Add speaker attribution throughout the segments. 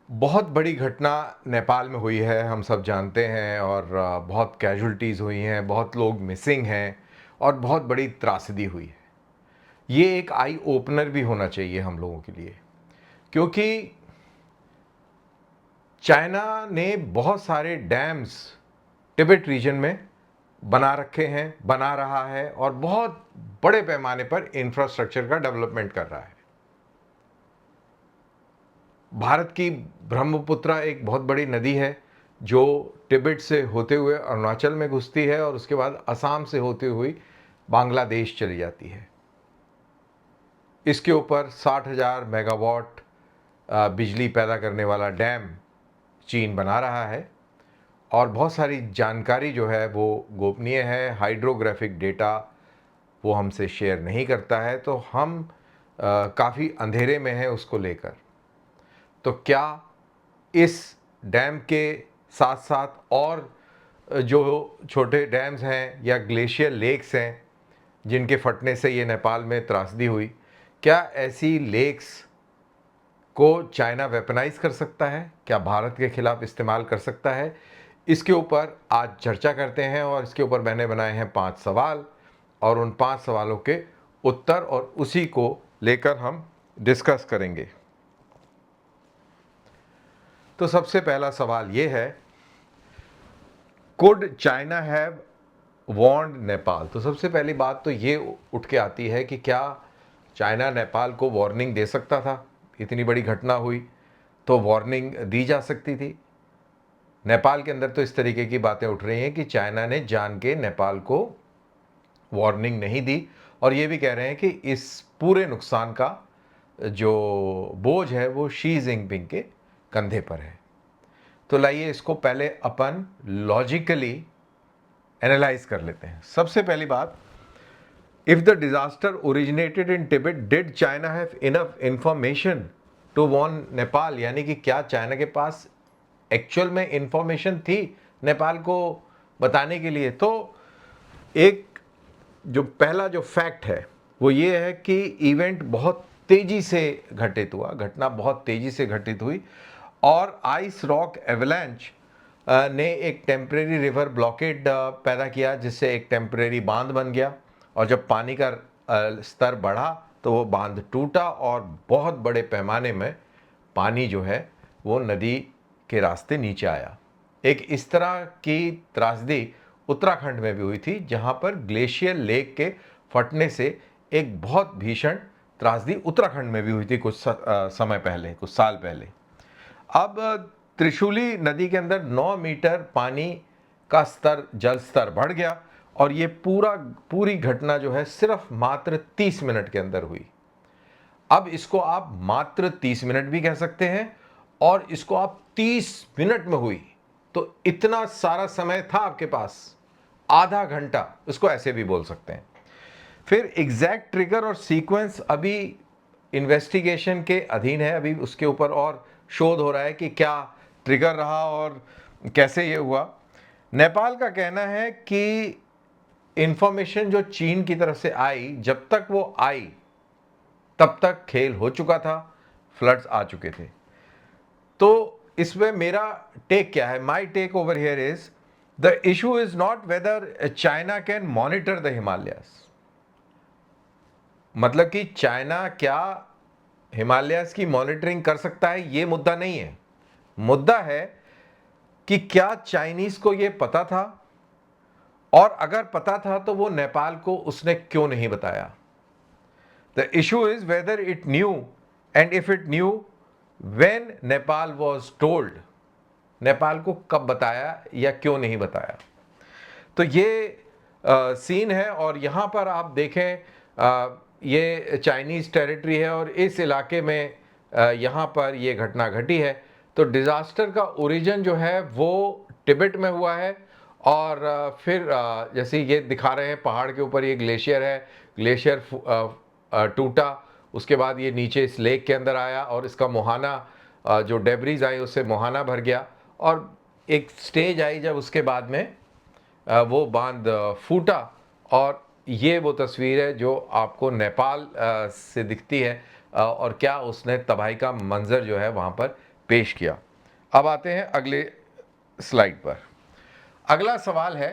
Speaker 1: बहुत बड़ी घटना नेपाल में हुई है, हम सब जानते हैं। और बहुत कैजुअल्टीज़ हुई हैं, बहुत लोग मिसिंग हैं और बहुत बड़ी त्रासदी हुई है। ये एक आई ओपनर भी होना चाहिए हम लोगों के लिए, क्योंकि चाइना ने बहुत सारे डैम्स तिब्बत रीजन में बना रखे हैं, बना रहा है और बहुत बड़े पैमाने पर इंफ्रास्ट्रक्चर का डेवलपमेंट कर रहा है। भारत की ब्रह्मपुत्रा एक बहुत बड़ी नदी है जो तिब्बत से होते हुए अरुणाचल में घुसती है और उसके बाद असम से होते हुए बांग्लादेश चली जाती है। इसके ऊपर 60,000 मेगावाट बिजली पैदा करने वाला डैम चीन बना रहा है और बहुत सारी जानकारी जो है वो गोपनीय है। हाइड्रोग्राफिक डेटा वो हमसे शेयर नहीं करता है, तो हम काफ़ी अंधेरे में हैं उसको लेकर। तो क्या इस डैम के साथ साथ और जो छोटे डैम्स हैं या ग्लेशियर लेक्स हैं जिनके फटने से ये नेपाल में त्रासदी हुई, क्या ऐसी लेक्स को चाइना वेपनाइज कर सकता है? क्या भारत के खिलाफ इस्तेमाल कर सकता है? इसके ऊपर आज चर्चा करते हैं और इसके ऊपर मैंने बनाए हैं 5 सवाल और उन 5 सवालों के उत्तर और उसी को लेकर हम डिस्कस करेंगे। तो सबसे पहला सवाल ये है, could China have warned Nepal? तो सबसे पहली बात तो ये उठ के आती है कि क्या चाइना नेपाल को वार्निंग दे सकता था? इतनी बड़ी घटना हुई तो वार्निंग दी जा सकती थी। नेपाल के अंदर तो इस तरीके की बातें उठ रही हैं कि चाइना ने जान के नेपाल को वार्निंग नहीं दी और ये भी कह रहे हैं कि इस पूरे नुकसान का जो बोझ है वो शी जिनपिंग के कंधे पर है। तो लाइए इसको पहले अपन लॉजिकली एनालाइज कर लेते हैं। सबसे पहली बात, if the disaster originated in Tibet, did China have enough information to warn Nepal? यानी कि क्या चाइना के पास एक्चुअल में इंफॉर्मेशन थी नेपाल को बताने के लिए? तो एक जो पहला जो फैक्ट है वो ये है कि इवेंट बहुत तेजी से घटित हुआ, घटना बहुत तेजी से घटित हुई और आइस रॉक एवलांच ने एक टेम्परेरी रिवर ब्लॉकेड पैदा किया, जिससे एक टेम्परेरी बांध बन गया और जब पानी का स्तर बढ़ा तो वो बांध टूटा और बहुत बड़े पैमाने में पानी जो है वो नदी के रास्ते नीचे आया। एक इस तरह की त्रासदी उत्तराखंड में भी हुई थी, जहां पर ग्लेशियर लेक के फटने से एक बहुत भीषण त्रासदी उत्तराखंड में भी हुई थी कुछ समय पहले, कुछ साल पहले। अब त्रिशूली नदी के अंदर 9 मीटर पानी का स्तर, जल स्तर बढ़ गया और ये पूरी घटना जो है सिर्फ मात्र 30 मिनट के अंदर हुई। अब इसको आप मात्र 30 मिनट भी कह सकते हैं और इसको आप 30 मिनट में हुई, तो इतना सारा समय था आपके पास, आधा घंटा, इसको ऐसे भी बोल सकते हैं। फिर एग्जैक्ट ट्रिगर और सीक्वेंस अभी इन्वेस्टिगेशन के अधीन है, अभी उसके ऊपर और शोध हो रहा है कि क्या ट्रिगर रहा और कैसे ये हुआ। नेपाल का कहना है कि इंफॉर्मेशन जो चीन की तरफ से आई, जब तक वो आई तब तक खेल हो चुका था, फ्लड्स आ चुके थे। तो इसमें मेरा टेक क्या है? My take over here is, the issue is not whether China can monitor the Himalayas. मतलब कि चाइना क्या हिमालयस की मॉनिटरिंग कर सकता है, ये मुद्दा नहीं है। मुद्दा है कि क्या चाइनीज को ये पता था, और अगर पता था तो वो नेपाल को उसने क्यों नहीं बताया। The issue is whether it knew, and if it knew, when Nepal was told. Nepal को कब बताया या क्यों नहीं बताया। तो ये सीन है और यहाँ पर आप देखें, ये चाइनीज़ टेरिटरी है और इस इलाके में यहाँ पर ये घटना घटी है। तो डिज़ास्टर का ओरिजिन जो है वो तिब्बत में हुआ है और फिर जैसे ये दिखा रहे हैं पहाड़ के ऊपर ये ग्लेशियर है, ग्लेशियर टूटा, उसके बाद ये नीचे इस लेक के अंदर आया और इसका मुहाना जो डेब्रीज आई उससे मुहाना भर गया और एक स्टेज आई जब उसके बाद में वो बांध फूटा। और ये वो तस्वीर है जो आपको नेपाल से दिखती है और क्या उसने तबाही का मंजर जो है वहाँ पर पेश किया। अब आते हैं अगले स्लाइड पर। अगला सवाल है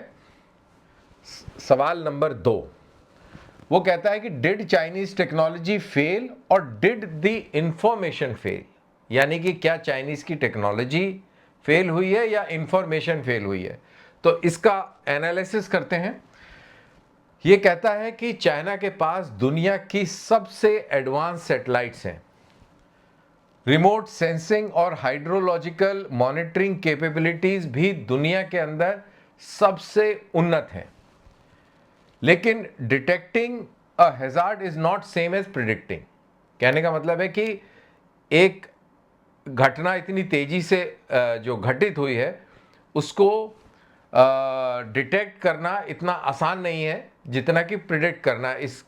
Speaker 1: सवाल नंबर 2। वो कहता है कि डिड चाइनीज टेक्नोलॉजी फेल और डिड द इंफॉर्मेशन फेल, यानी कि क्या चाइनीज की टेक्नोलॉजी फेल हुई है या इंफॉर्मेशन फेल हुई है। तो इसका एनालिसिस करते हैं। ये कहता है कि चाइना के पास दुनिया की सबसे एडवांस सैटेलाइट्स हैं, रिमोट सेंसिंग और हाइड्रोलॉजिकल मॉनिटरिंग कैपेबिलिटीज भी दुनिया के अंदर सबसे उन्नत हैं। लेकिन detecting a hazard is not same as predicting. कहने का मतलब है कि एक घटना इतनी तेजी से जो घटित हुई है उसको डिटेक्ट करना इतना आसान नहीं है जितना कि प्रिडिक्ट करना। इस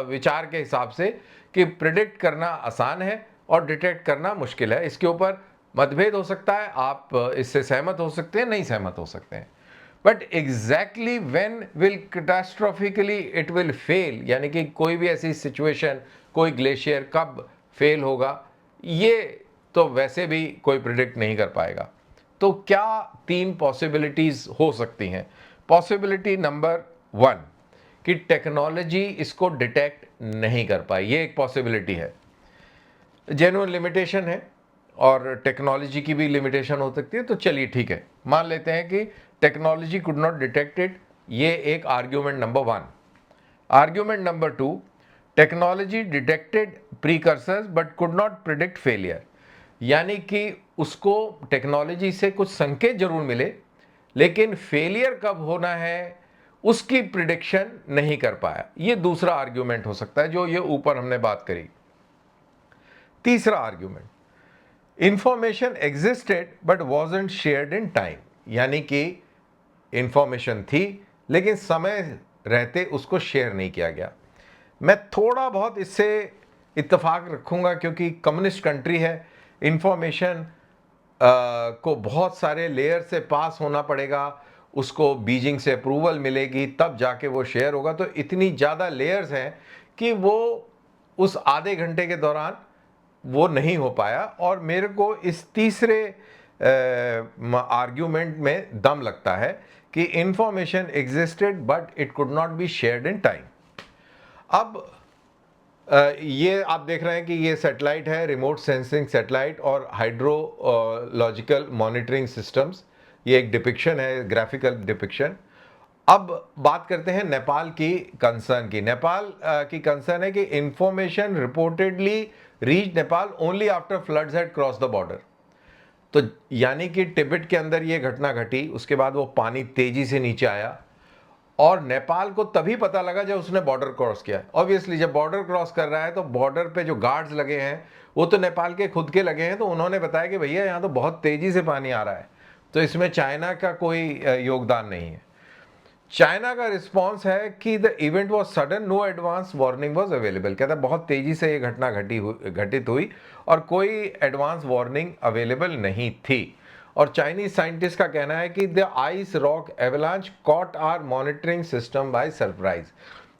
Speaker 1: विचार के हिसाब से कि प्रिडिक्ट करना आसान है और डिटेक्ट करना मुश्किल है, इसके ऊपर मतभेद हो सकता है, आप इससे सहमत हो सकते हैं, नहीं सहमत हो सकते हैं। But exactly when will catastrophically it will fail, यानी कि कोई भी ऐसी सिचुएशन, कोई ग्लेशियर कब फेल होगा, ये तो वैसे भी कोई प्रिडिक्ट नहीं कर पाएगा। तो क्या 3 पॉसिबिलिटीज हो सकती हैं। पॉसिबिलिटी नंबर 1 कि टेक्नोलॉजी इसको डिटेक्ट नहीं कर पाई, ये एक पॉसिबिलिटी है, जेन्युइन लिमिटेशन है और टेक्नोलॉजी की भी लिमिटेशन हो सकती है। तो चलिए ठीक है, मान लेते हैं कि technology could not detect it, ये एक argument number 1। Argument number 2, technology detected precursors but could not predict failure, यानी कि उसको टेक्नोलॉजी से कुछ संकेत जरूर मिले लेकिन फेलियर कब होना है उसकी प्रिडिक्शन नहीं कर पाया। ये दूसरा आर्ग्यूमेंट हो सकता है जो ये ऊपर हमने बात करी। तीसरा argument, information existed but wasn't shared in time, यानी कि इंफॉर्मेशन थी लेकिन समय रहते उसको शेयर नहीं किया गया। मैं थोड़ा बहुत इससे इत्तेफाक रखूंगा क्योंकि कम्युनिस्ट कंट्री है, इंफॉर्मेशन को बहुत सारे लेयर से पास होना पड़ेगा, उसको बीजिंग से अप्रूवल मिलेगी तब जाके वो शेयर होगा। तो इतनी ज़्यादा लेयर्स हैं कि वो उस आधे घंटे के दौरान वो नहीं हो पाया। और मेरे को इस तीसरे आर्ग्यूमेंट में दम लगता है कि information existed but it could not be shared in time. अब ये आप देख रहे हैं कि ये सैटेलाइट है, रिमोट सेंसिंग सैटेलाइट और हाइड्रोलॉजिकल मॉनिटरिंग सिस्टम्स, ये एक डिपिक्शन है, ग्राफिकल डिपिक्शन। अब बात करते हैं नेपाल की कंसर्न की। नेपाल की कंसर्न है कि information reportedly reach Nepal only after floods had cross the border. तो यानी कि तिब्बत के अंदर ये घटना घटी, उसके बाद वो पानी तेजी से नीचे आया और नेपाल को तभी पता लगा जब उसने बॉर्डर क्रॉस किया। ऑब्वियसली जब बॉर्डर क्रॉस कर रहा है तो बॉर्डर पे जो गार्ड्स लगे हैं वो तो नेपाल के खुद के लगे हैं, तो उन्होंने बताया कि भैया यहाँ तो बहुत तेजी से पानी आ रहा है, तो इसमें चाइना का कोई योगदान नहीं है। चाइना का रिस्पॉन्स है कि the event was sudden, no advance warning was available. कहता है बहुत तेजी से ये घटना घटित हुई और कोई एडवांस वार्निंग अवेलेबल नहीं थी। और चाइनीज साइंटिस्ट का कहना है कि the ice rock avalanche caught our monitoring system by surprise.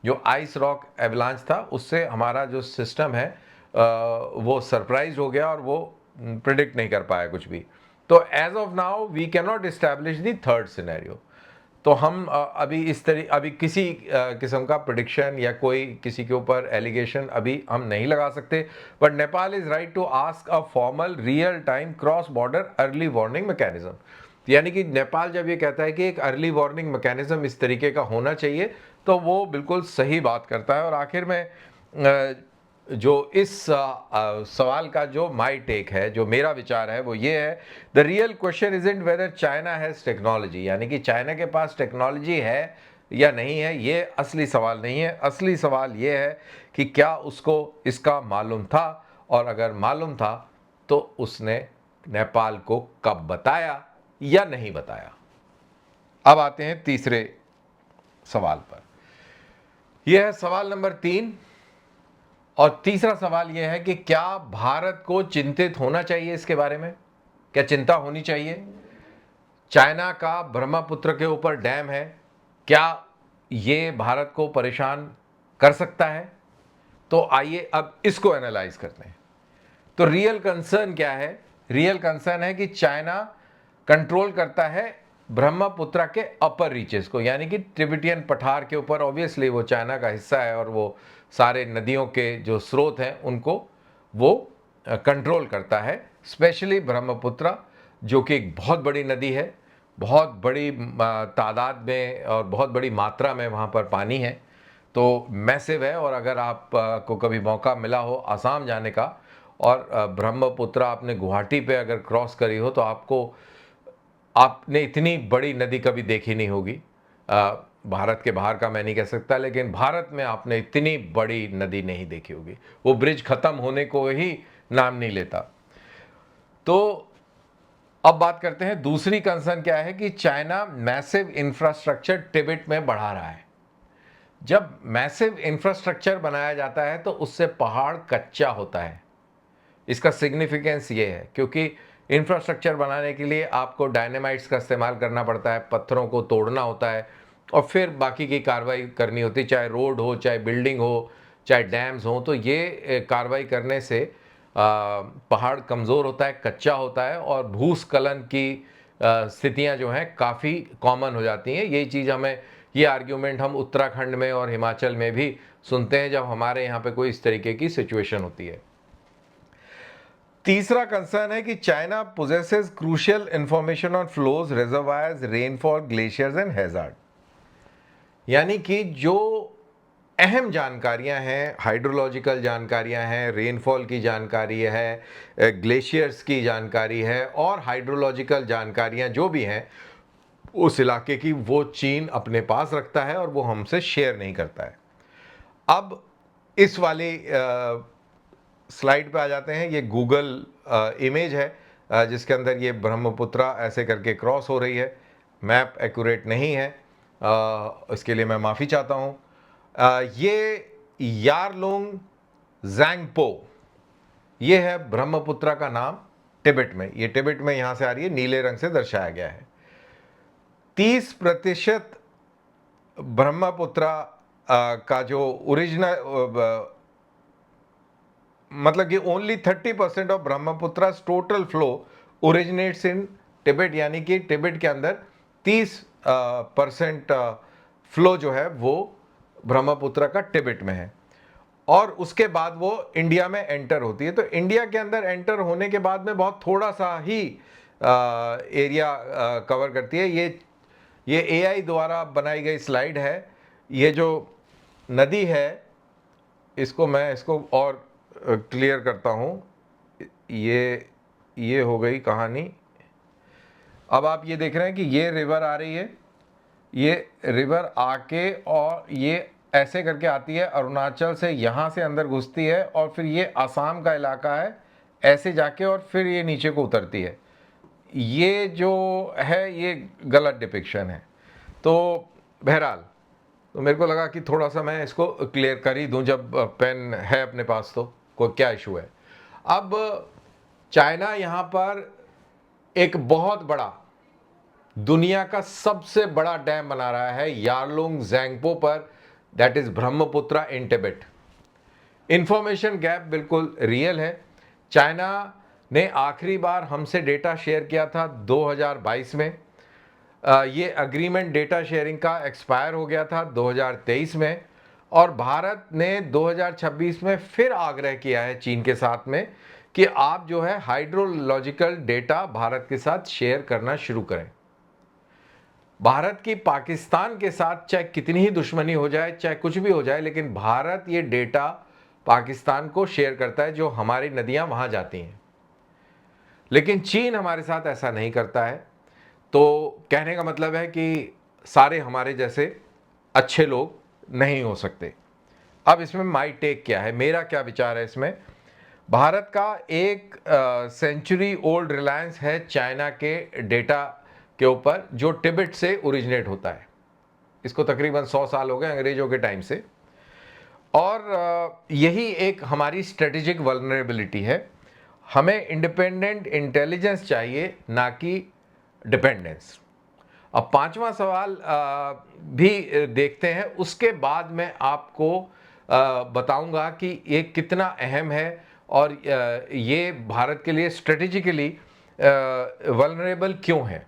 Speaker 1: जो आइस रॉक एवलांच था उससे हमारा जो सिस्टम है वो सरप्राइज हो गया और वो प्रिडिक्ट नहीं कर पाया कुछ भी। तो as of now we can not establish the third scenario. तो हम अभी किसी किस्म का प्रिडिक्शन या कोई किसी के ऊपर एलिगेशन अभी हम नहीं लगा सकते। But Nepal is right to ask a formal real time cross border early warning mechanism. यानी कि नेपाल जब ये कहता है कि एक अर्ली वार्निंग मैकेनिज्म इस तरीके का होना चाहिए तो वो बिल्कुल सही बात करता है। और आखिर में जो इस सवाल का जो माई टेक है, जो मेरा विचार है वो ये है, the real question isn't whether China has technology, यानी कि चाइना के पास टेक्नोलॉजी है या नहीं है, ये असली सवाल नहीं है। असली सवाल ये है कि क्या उसको इसका मालूम था, और अगर मालूम था तो उसने नेपाल को कब बताया या नहीं बताया। अब आते हैं तीसरे सवाल पर। यह है सवाल नंबर 3 और तीसरा सवाल यह है कि क्या भारत को चिंतित होना चाहिए इसके बारे में, क्या चिंता होनी चाहिए। चाइना का ब्रह्मपुत्र के ऊपर डैम है, क्या ये भारत को परेशान कर सकता है। तो आइए अब इसको एनालाइज करते हैं। तो रियल कंसर्न क्या है? रियल कंसर्न है कि चाइना कंट्रोल करता है ब्रह्मपुत्र के अपर रीचेस को, यानी कि तिब्बतियन पठार के ऊपर। ऑब्वियसली वो चाइना का हिस्सा है और वो सारे नदियों के जो स्रोत हैं उनको वो कंट्रोल करता है, स्पेशली ब्रह्मपुत्र, जो कि एक बहुत बड़ी नदी है, बहुत बड़ी तादाद में और बहुत बड़ी मात्रा में वहाँ पर पानी है, तो मैसिव है। और अगर आप को कभी मौका मिला हो आसाम जाने का और ब्रह्मपुत्र आपने गुवाहाटी पे अगर क्रॉस करी हो, तो आपने इतनी बड़ी नदी कभी देखी नहीं होगी। भारत के बाहर का मैं नहीं कह सकता, लेकिन भारत में आपने इतनी बड़ी नदी नहीं देखी होगी। वो ब्रिज खत्म होने को ही नाम नहीं लेता। तो अब बात करते हैं दूसरी कंसर्न क्या है, कि चाइना मैसिव इंफ्रास्ट्रक्चर तिब्बत में बढ़ा रहा है। जब मैसिव इंफ्रास्ट्रक्चर बनाया जाता है तो उससे पहाड़ कच्चा होता है। इसका सिग्निफिकेंस ये है, क्योंकि इंफ्रास्ट्रक्चर बनाने के लिए आपको डायनेमाइट्स का इस्तेमाल करना पड़ता है, पत्थरों को तोड़ना होता है और फिर बाकी की कार्रवाई करनी होती है, चाहे रोड हो, चाहे बिल्डिंग हो, चाहे डैम्स हो। तो ये कार्रवाई करने से पहाड़ कमज़ोर होता है, कच्चा होता है और भूस्खलन की स्थितियां जो हैं काफ़ी कॉमन हो जाती हैं। यही चीज़ ये आर्ग्यूमेंट हम उत्तराखंड में और हिमाचल में भी सुनते हैं जब हमारे यहाँ पे कोई इस तरीके की सिचुएशन होती है। तीसरा कंसर्न है कि China possesses crucial information on flows, reservoirs, rainfall, glaciers and hazard. यानी कि जो अहम जानकारियां हैं, हाइड्रोलॉजिकल जानकारियां हैं, रेनफॉल की जानकारी है, ग्लेशियर्स की जानकारी है और हाइड्रोलॉजिकल जानकारियां जो भी हैं उस इलाके की, वो चीन अपने पास रखता है और वो हमसे शेयर नहीं करता है। अब इस वाली स्लाइड पे आ जाते हैं। ये गूगल इमेज है जिसके अंदर ये ब्रह्मपुत्र ऐसे करके क्रॉस हो रही है। मैप एक्यूरेट नहीं है, इसके लिए मैं माफ़ी चाहता हूँ। ये यारलुंग ज़ैंगपो, ये है ब्रह्मपुत्र का नाम तिब्बत में। ये तिब्बत में यहाँ से आ रही है, नीले रंग से दर्शाया गया है। 30% ब्रह्मपुत्र का जो ओरिजिनल, मतलब कि only 30% of Brahmaputra total flow originates इन तिब्बत, यानी कि तिब्बत के अंदर 30% फ्लो जो है वो ब्रह्मपुत्र का तिब्बत में है और उसके बाद वो इंडिया में एंटर होती है। तो इंडिया के अंदर एंटर होने के बाद में बहुत थोड़ा सा ही एरिया कवर करती है। ये AI द्वारा बनाई गई स्लाइड है। ये जो नदी है मैं इसको और क्लियर करता हूँ। ये हो गई कहानी। अब आप ये देख रहे हैं कि ये रिवर आ रही है, ये रिवर आके और ये ऐसे करके आती है अरुणाचल से, यहाँ से अंदर घुसती है और फिर ये आसाम का इलाका है, ऐसे जाके और फिर ये नीचे को उतरती है। ये जो है ये गलत डिपिक्शन है। तो बहरहाल, तो मेरे को लगा कि थोड़ा सा मैं इसको क्लियर कर ही दूं, जब पेन है अपने पास तो कोई क्या इशू है। अब चाइना यहाँ पर एक बहुत बड़ा, दुनिया का सबसे बड़ा डैम बना रहा है यारलुंग ज़ैंगपो पर, that is Brahmaputra in Tibet. Information gap बिल्कुल रियल है। चाइना ने आखिरी बार हमसे डेटा शेयर किया था 2022 में। ये अग्रीमेंट डेटा शेयरिंग का एक्सपायर हो गया था 2023 में और भारत ने 2026 में फिर आग्रह किया है चीन के साथ में कि आप जो है हाइड्रोलॉजिकल डेटा भारत के साथ शेयर करना शुरू करें। भारत की पाकिस्तान के साथ चाहे कितनी ही दुश्मनी हो जाए, चाहे कुछ भी हो जाए, लेकिन भारत ये डेटा पाकिस्तान को शेयर करता है जो हमारी नदियां वहां जाती हैं। लेकिन चीन हमारे साथ ऐसा नहीं करता है। तो कहने का मतलब है कि सारे हमारे जैसे अच्छे लोग नहीं हो सकते। अब इसमें माई टेक क्या है, मेरा क्या विचार है इसमें। भारत का एक सेंचुरी ओल्ड रिलायंस है चाइना के डेटा के ऊपर, जो तिब्बत से ओरिजिनेट होता है। इसको तकरीबन 100 साल हो गए अंग्रेजों के टाइम से, और यही एक हमारी स्ट्रेटेजिक वल्नरेबिलिटी है। हमें इंडिपेंडेंट इंटेलिजेंस चाहिए, ना कि डिपेंडेंस। अब पांचवा सवाल भी देखते हैं, उसके बाद मैं आपको बताऊंगा कि ये कितना अहम है और ये भारत के लिए स्ट्रेटेजिकली वल्नरेबल क्यों है।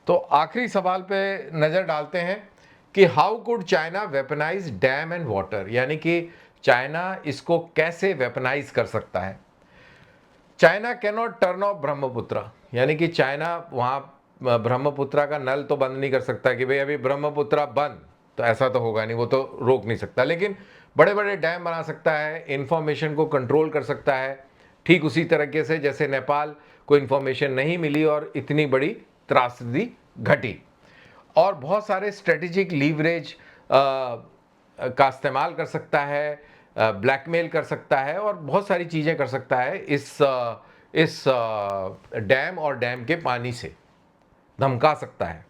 Speaker 1: तो आखिरी सवाल पे नज़र डालते हैं कि how could China weaponise dam and water, यानी कि चाइना इसको कैसे वेपनाइज कर सकता है। China cannot turn off Brahmaputra, यानी कि चाइना वहाँ ब्रह्मपुत्र का नल तो बंद नहीं कर सकता कि भाई अभी ब्रह्मपुत्र बंद, तो ऐसा तो होगा नहीं, वो तो रोक नहीं सकता। लेकिन बड़े बड़े डैम बना सकता है, इंफॉर्मेशन को कंट्रोल कर सकता है, ठीक उसी तरीके से जैसे नेपाल को इंफॉर्मेशन नहीं मिली और इतनी बड़ी त्रासदी घटी। और बहुत सारे स्ट्रेटेजिक लीवरेज का इस्तेमाल कर सकता है, ब्लैकमेल कर सकता है और बहुत सारी चीज़ें कर सकता है इस डैम और डैम के पानी से धमका सकता है।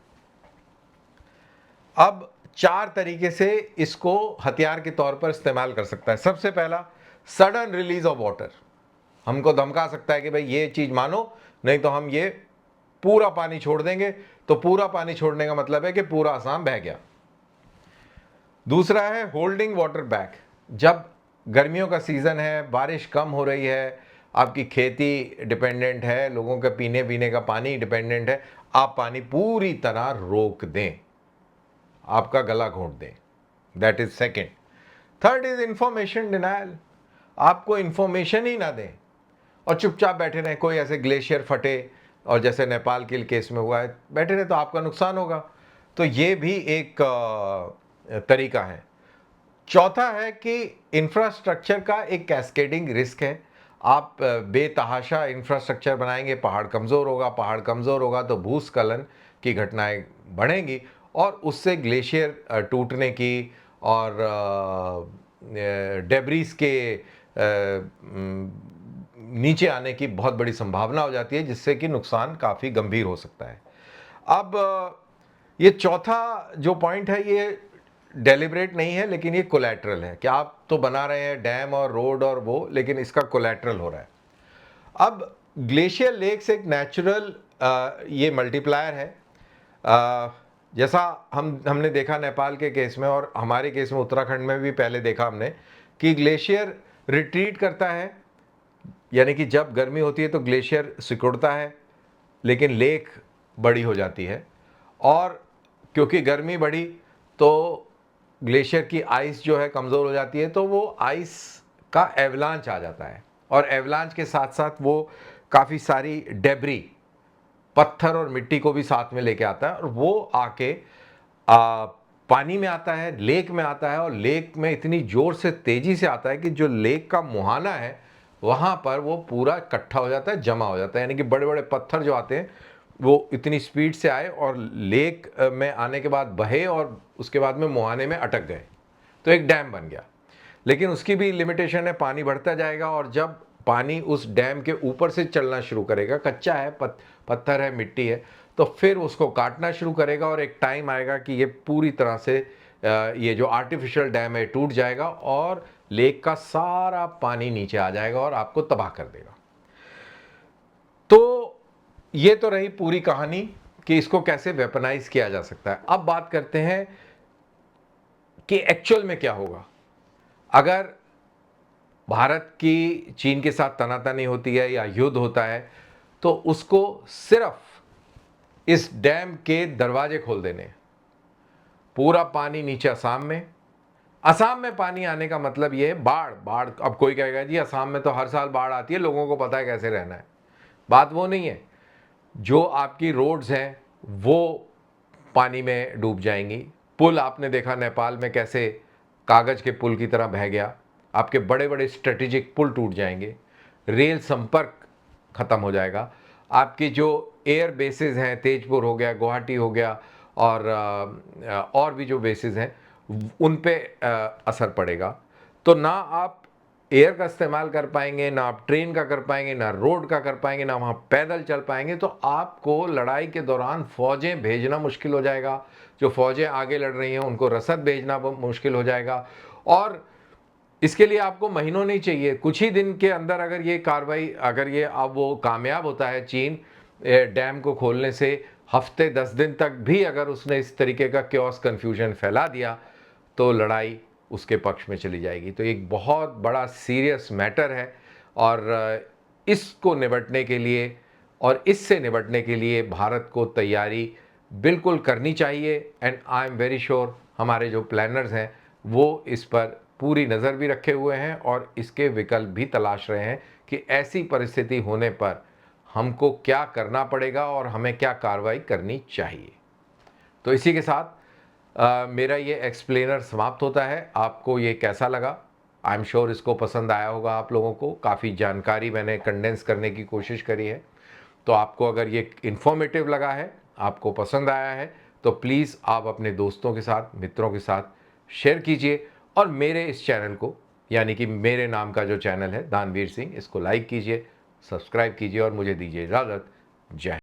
Speaker 1: अब 4 तरीके से इसको हथियार के तौर पर इस्तेमाल कर सकता है। सबसे पहला, सडन रिलीज ऑफ वाटर, हमको धमका सकता है कि भाई ये चीज़ मानो नहीं तो हम ये पूरा पानी छोड़ देंगे। तो पूरा पानी छोड़ने का मतलब है कि पूरा असम बह गया। दूसरा है होल्डिंग वाटर बैक, जब गर्मियों का सीज़न है, बारिश कम हो रही है, आपकी खेती डिपेंडेंट है, लोगों के पीने का पानी डिपेंडेंट है, आप पानी पूरी तरह रोक दें, आपका गला घोंट दें। That is second. Third is information denial, आपको इंफॉर्मेशन ही ना दें और चुपचाप बैठे रहें। कोई ऐसे ग्लेशियर फटे और जैसे नेपाल के केस में हुआ है, बैठे रहे तो आपका नुकसान होगा। तो ये भी एक तरीका है। चौथा है कि इंफ्रास्ट्रक्चर का एक कैस्केडिंग रिस्क है। आप बेतहाशा इंफ्रास्ट्रक्चर बनाएंगे, पहाड़ कमज़ोर होगा तो भूस्खलन की घटनाएं बढ़ेंगी और उससे ग्लेशियर टूटने की और डेब्रीज के नीचे आने की बहुत बड़ी संभावना हो जाती है, जिससे कि नुकसान काफ़ी गंभीर हो सकता है। अब ये चौथा जो पॉइंट है ये डेलिब्रेट नहीं है, लेकिन ये कोलैटरल है कि आप तो बना रहे हैं डैम और रोड और वो, लेकिन इसका कोलैटरल हो रहा है। अब ग्लेशियर लेक्स एक नेचुरल ये मल्टीप्लायर है। जैसा हमने देखा नेपाल के केस में और हमारे केस में उत्तराखंड में भी पहले देखा हमने कि ग्लेशियर रिट्रीट करता है, यानी कि जब गर्मी होती है तो ग्लेशियर सिकुड़ता है, लेकिन लेक बड़ी हो जाती है और क्योंकि गर्मी बढ़ी तो ग्लेशियर की आइस जो है कमज़ोर हो जाती है, तो वो आइस का एवलांच आ जाता है और एवलांच के साथ साथ वो काफ़ी सारी डेब्री, पत्थर और मिट्टी को भी साथ में लेके आता है और वो आके पानी में आता है, लेक में आता है और लेक में इतनी ज़ोर से तेज़ी से आता है कि जो लेक का मुहाना है वहाँ पर वो पूरा इकट्ठा हो जाता है, जमा हो जाता है। यानी कि बड़े बड़े पत्थर जो आते हैं वो इतनी स्पीड से आए और लेक में आने के बाद बहे और उसके बाद में मुहाने में अटक गए, तो एक डैम बन गया। लेकिन उसकी भी लिमिटेशन है, पानी बढ़ता जाएगा और जब पानी उस डैम के ऊपर से चलना शुरू करेगा, कच्चा है, पत्थर है, मिट्टी है, तो फिर उसको काटना शुरू करेगा और एक टाइम आएगा कि ये पूरी तरह से ये जो आर्टिफिशियल डैम है टूट जाएगा और लेक का सारा पानी नीचे आ जाएगा और आपको तबाह कर देगा। तो ये तो रही पूरी कहानी कि इसको कैसे वेपनाइज किया जा सकता है। अब बात करते हैं कि एक्चुअल में क्या होगा अगर भारत की चीन के साथ तनातनी होती है या युद्ध होता है। तो उसको सिर्फ इस डैम के दरवाजे खोल देने, पूरा पानी नीचे असम में पानी आने का मतलब ये है बाढ़। अब कोई कहेगा जी असम में तो हर साल बाढ़ आती है, लोगों को पता है कैसे रहना है। बात वो नहीं है। जो आपकी रोड्स हैं वो पानी में डूब जाएंगी। पुल आपने देखा नेपाल में कैसे कागज के पुल की तरह बह गया। आपके बड़े बड़े स्ट्रेटेजिक पुल टूट जाएंगे, रेल संपर्क खत्म हो जाएगा। आपकी जो एयर बेसिस हैं, तेजपुर हो गया, गुवाहाटी हो गया और भी जो बेसिस हैं उन पे असर पड़ेगा। तो ना आप एयर का इस्तेमाल कर पाएंगे, ना आप ट्रेन का कर पाएंगे, ना रोड का कर पाएंगे, ना वहाँ पैदल चल पाएंगे। तो आपको लड़ाई के दौरान फौजें भेजना मुश्किल हो जाएगा। जो फौजें आगे लड़ रही हैं उनको रसद भेजना मुश्किल हो जाएगा और इसके लिए आपको महीनों नहीं चाहिए, कुछ ही दिन के अंदर अगर ये कार्रवाई, अगर ये अब वो कामयाब होता है चीन डैम को खोलने से, हफ्ते 10 दिन तक भी अगर उसने इस तरीके का क्योस कन्फ्यूजन फैला दिया तो लड़ाई उसके पक्ष में चली जाएगी। तो एक बहुत बड़ा सीरियस मैटर है और इसको निपटने के लिए और इससे निपटने के लिए भारत को तैयारी बिल्कुल करनी चाहिए। And I am very sure हमारे जो प्लानर्स हैं वो इस पर पूरी नज़र भी रखे हुए हैं और इसके विकल्प भी तलाश रहे हैं कि ऐसी परिस्थिति होने पर हमको क्या करना पड़ेगा और हमें क्या कार्रवाई करनी चाहिए। तो इसी के साथ मेरा ये एक्सप्लेनर समाप्त होता है। आपको ये कैसा लगा? आई एम श्योर इसको पसंद आया होगा आप लोगों को। काफ़ी जानकारी मैंने कंडेंस करने की कोशिश करी है। तो आपको अगर ये इन्फॉर्मेटिव लगा है, आपको पसंद आया है, तो प्लीज़ आप अपने दोस्तों के साथ, मित्रों के साथ शेयर कीजिए और मेरे इस चैनल को, यानी कि मेरे नाम का जो चैनल है दानवीर सिंह, इसको लाइक कीजिए, सब्सक्राइब कीजिए और मुझे दीजिए इजाज़त। जय हिंद।